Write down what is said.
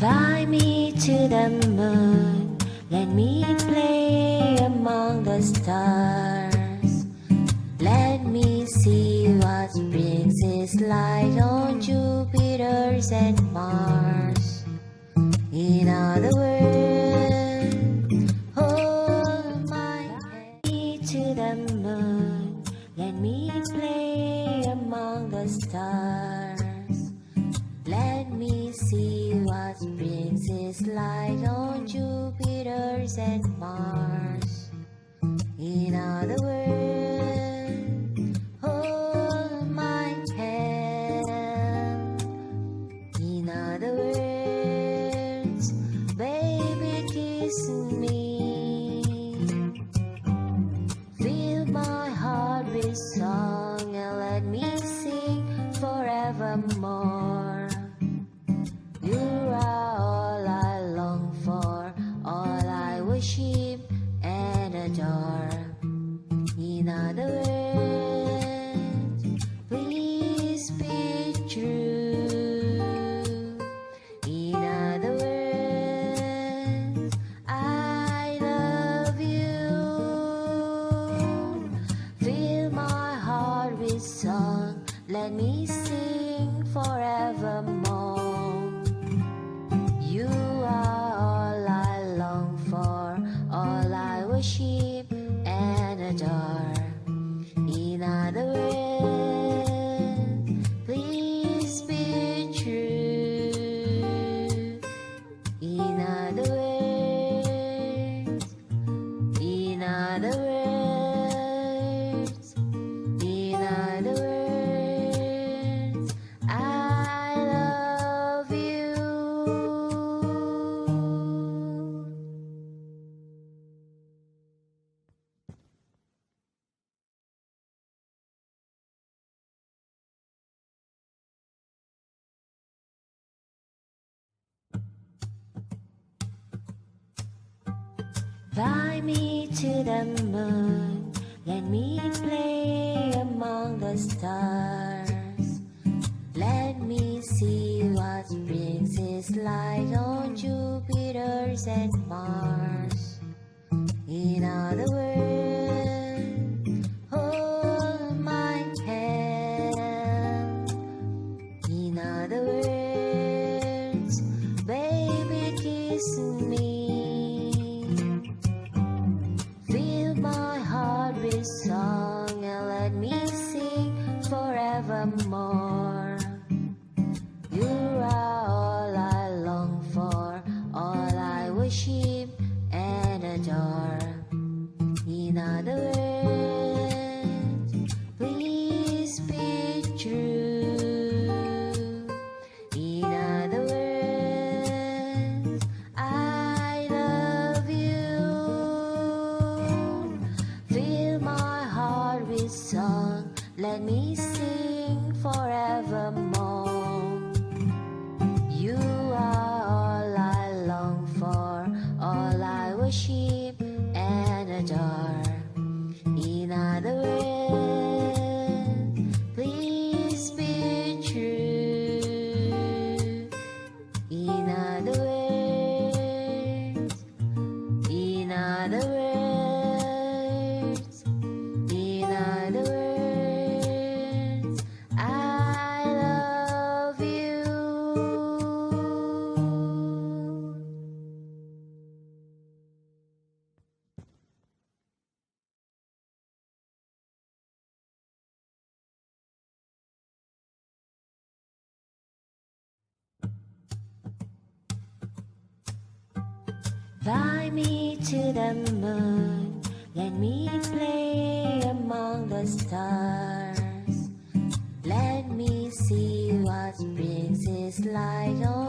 Fly me to the moon, let me play among the stars. Let me see what springs is like on Jupiter and Mars. In other words, hold my hand to the moon, let me play among the stars. Let me see what springs is like on Jupiter and Mars. In other words, hold my hand. In other words, baby, kiss me. Fill my heart with song and let me sing forevermore. You are all I long for, all I worship and adore. In other words, please be true. In other words, I love you. Fill my heart with song, let me sing forevermore. You are all I long for, all I worship and adore. In other words, please be true. In other words, in other words, in other words, I love you. Fly me to the moon, let me play among the stars. Let me see what springs is like on Jupiter and Mars. In other words, hold my hand. In other words, baby, kiss me. Fill my heart with song and let me sing forevermore. You are all I long for, all I worship and adore. In other words, please be true. In other words, I love you. Fill my heart with song, let me sing forevermore. You are all I long for, all I worship and adore. In other words, please be true. In other words, in other words, in other words, I love you. Fly me to the moon, let me play among the stars. Let me see what springs is like on